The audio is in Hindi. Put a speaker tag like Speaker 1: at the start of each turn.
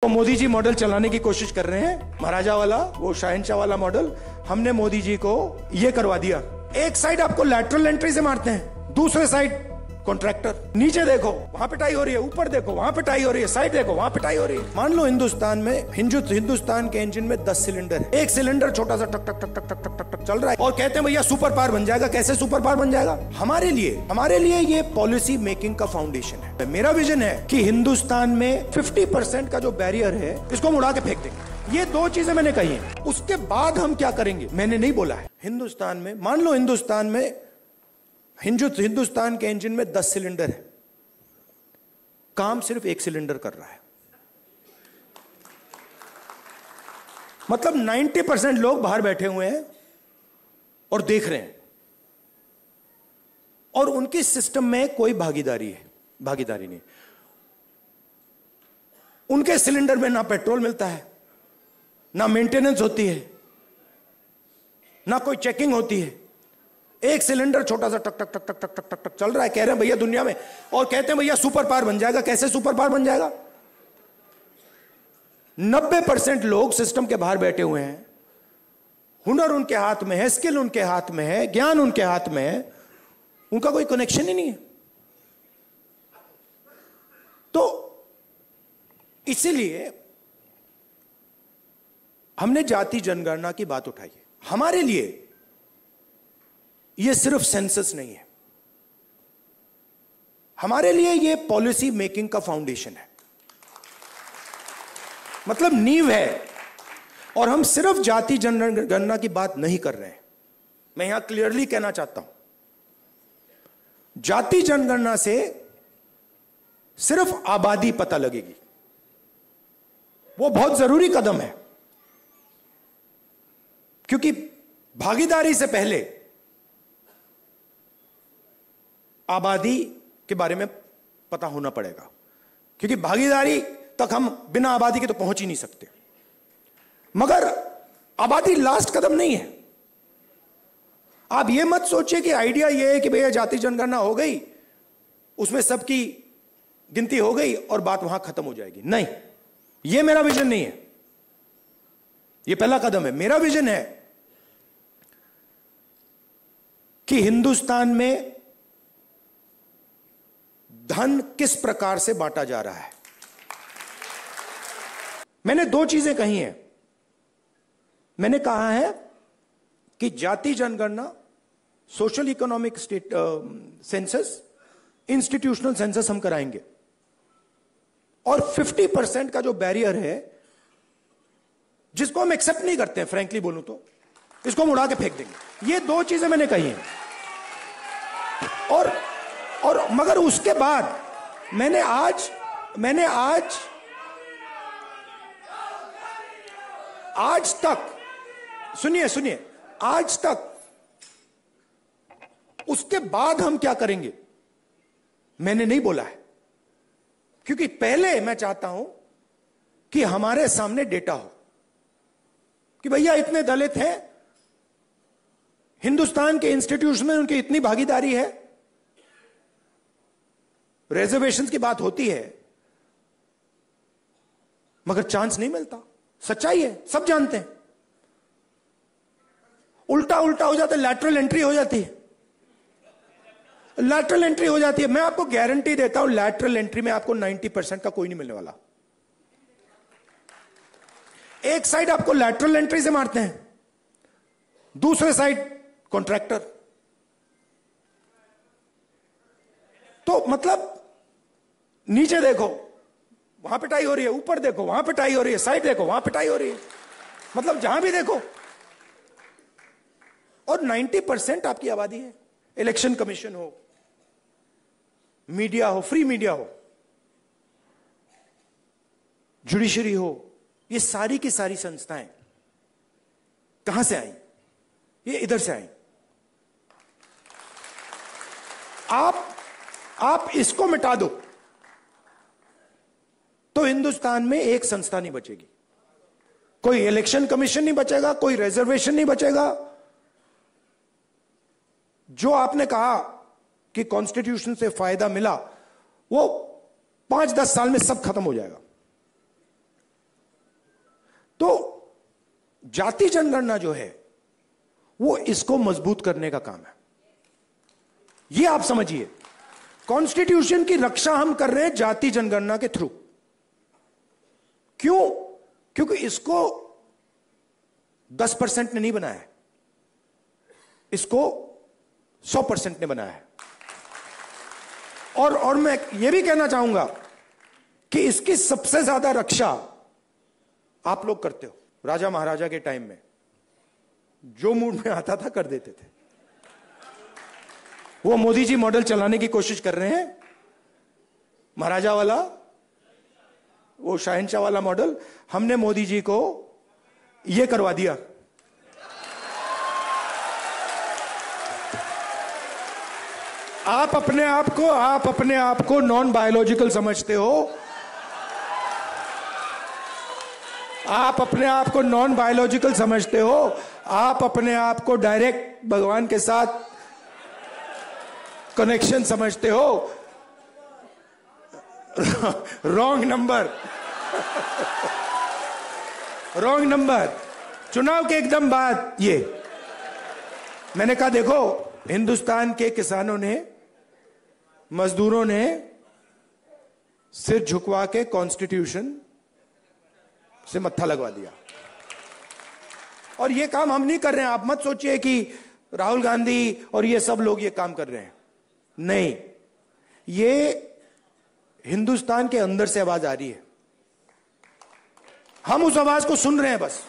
Speaker 1: तो मोदी जी मॉडल चलाने की कोशिश कर रहे हैं, महाराजा वाला, वो शहंशाह वाला मॉडल। हमने मोदी जी को ये करवा दिया। एक साइड आपको लैटरल एंट्री से मारते हैं, दूसरे साइड कॉन्ट्रैक्टर। नीचे देखो वहां पिटाई हो रही है, ऊपर देखो वहां पिटाई हो रही है, साइड देखो वहां पिटाई हो रही है। मान लो हिंदुस्तान में हिंदुस्तान के इंजन में 10 सिलेंडर है, एक सिलेंडर छोटा सा टक टक टक टक टक टक टक चल रहा है और कहते हैं भैया सुपर पावर बन जाएगा। कैसे सुपर पावर बन जाएगा? हमारे लिए ये पॉलिसी मेकिंग का फाउंडेशन है। मेरा विजन है कि हिंदुस्तान में 50% का जो बैरियर है इसको हम उड़ा के फेंक देंगे। ये दो चीजें मैंने कही हैं। उसके बाद हम क्या करेंगे मैंने नहीं बोला है। हिंदुस्तान में मान लो हिंदुस्तान के इंजन में 10 सिलेंडर है, काम सिर्फ एक सिलेंडर कर रहा है। मतलब 90% लोग बाहर बैठे हुए हैं और देख रहे हैं और उनकी सिस्टम में कोई भागीदारी नहीं। उनके सिलेंडर में ना पेट्रोल मिलता है, ना मेंटेनेंस होती है, ना कोई चेकिंग होती है। एक सिलेंडर छोटा सा टक टक टक टक टक टक टक टक चल रहा है। कह रहे हैं भैया दुनिया में, और कहते हैं भैया सुपर पावर बन जाएगा। कैसे सुपर पावर बन जाएगा? 90% लोग सिस्टम के बाहर बैठे हुए हैं, हुनर उनके हाथ में है, स्किल उनके हाथ में है, ज्ञान उनके हाथ में है, उनका कोई कनेक्शन ही नहीं है। तो इसीलिए हमने जाति जनगणना की बात उठाई है। हमारे लिए यह सिर्फ सेंसस नहीं है, हमारे लिए यह पॉलिसी मेकिंग का फाउंडेशन है, मतलब नींव है। और हम सिर्फ जाति जनगणना की बात नहीं कर रहे हैं। मैं यहां क्लियरली कहना चाहता हूं, जाति जनगणना से सिर्फ आबादी पता लगेगी, वो बहुत जरूरी कदम है, क्योंकि भागीदारी से पहले आबादी के बारे में पता होना पड़ेगा, क्योंकि भागीदारी तक हम बिना आबादी के तो पहुंच ही नहीं सकते। मगर आबादी लास्ट कदम नहीं है। आप यह मत सोचिए कि आइडिया यह है कि भैया जाति जनगणना हो गई, उसमें सबकी गिनती हो गई और बात वहां खत्म हो जाएगी। नहीं, यह मेरा विजन नहीं है। यह पहला कदम है। मेरा विजन है कि हिंदुस्तान में धन किस प्रकार से बांटा जा रहा है। मैंने दो चीजें कही हैं। मैंने कहा है कि जाति जनगणना, social economic state census, institutional census हम कराएंगे, और 50% का जो बैरियर है जिसको हम एक्सेप्ट नहीं करते हैं, फ्रैंकली बोलूं तो, इसको हम उड़ा के फेंक देंगे। ये दो चीजें मैंने कही हैं। और मगर उसके बाद मैंने आज तक सुनिए, आज तक उसके बाद हम क्या करेंगे मैंने नहीं बोला है, क्योंकि पहले मैं चाहता हूं कि हमारे सामने डेटा हो कि भैया इतने दलित हैं, हिंदुस्तान के इंस्टीट्यूशन में उनकी इतनी भागीदारी है। रिजर्वेशंस की बात होती है मगर चांस नहीं मिलता। सच्चाई है, सब जानते हैं। उल्टा हो जाता है, लैटरल एंट्री हो जाती है। लैटरल एंट्री हो जाती है। मैं आपको गारंटी देता हूं, लैटरल एंट्री में आपको 90% का कोई नहीं मिलने वाला। एक साइड आपको लैटरल एंट्री से मारते हैं, दूसरे साइड कॉन्ट्रैक्टर। तो मतलब नीचे देखो वहां पिटाई हो रही है, ऊपर देखो वहां पिटाई हो रही है, साइड देखो वहां पिटाई हो रही है। मतलब जहां भी देखो, और 90% आपकी आबादी है। इलेक्शन कमीशन हो, मीडिया हो, फ्री मीडिया हो, जुडिशरी हो, ये सारी की सारी संस्थाएं कहां से आई? ये इधर से आई। आप इसको मिटा दो तो हिंदुस्तान में एक संस्था नहीं बचेगी। कोई इलेक्शन कमीशन नहीं बचेगा, कोई रिजर्वेशन नहीं बचेगा। जो आपने कहा कि कॉन्स्टिट्यूशन से फायदा मिला, वो 5-10 साल में सब खत्म हो जाएगा। तो जाति जनगणना जो है वो इसको मजबूत करने का काम है। ये आप समझिए, कॉन्स्टिट्यूशन की रक्षा हम कर रहे हैं जाति जनगणना के थ्रू। क्यों? क्योंकि इसको 10% ने नहीं बनाया है, इसको 100% ने बनाया है। और मैं यह भी कहना चाहूंगा कि इसकी सबसे ज्यादा रक्षा आप लोग करते हो। राजा महाराजा के टाइम में जो मूड में आता था कर देते थे। वो मोदी जी मॉडल चलाने की कोशिश कर रहे हैं, महाराजा वाला, वो शहंशाह वाला मॉडल। हमने मोदी जी को यह करवा दिया। आप अपने आप को नॉन बायोलॉजिकल समझते हो, आप अपने आप को नॉन बायोलॉजिकल समझते हो, आप अपने आप को डायरेक्ट भगवान के साथ कनेक्शन समझते हो। Wrong number, wrong number. चुनाव के एकदम बाद ये मैंने कहा, देखो हिंदुस्तान के किसानों ने, मजदूरों ने सिर झुकवा के कॉन्स्टिट्यूशन से मत्था लगवा दिया। और ये काम हम नहीं कर रहे हैं। आप मत सोचिए कि राहुल गांधी और ये सब लोग ये काम कर रहे हैं। नहीं, ये हिंदुस्तान के अंदर से आवाज आ रही है, हम उस आवाज को सुन रहे हैं बस।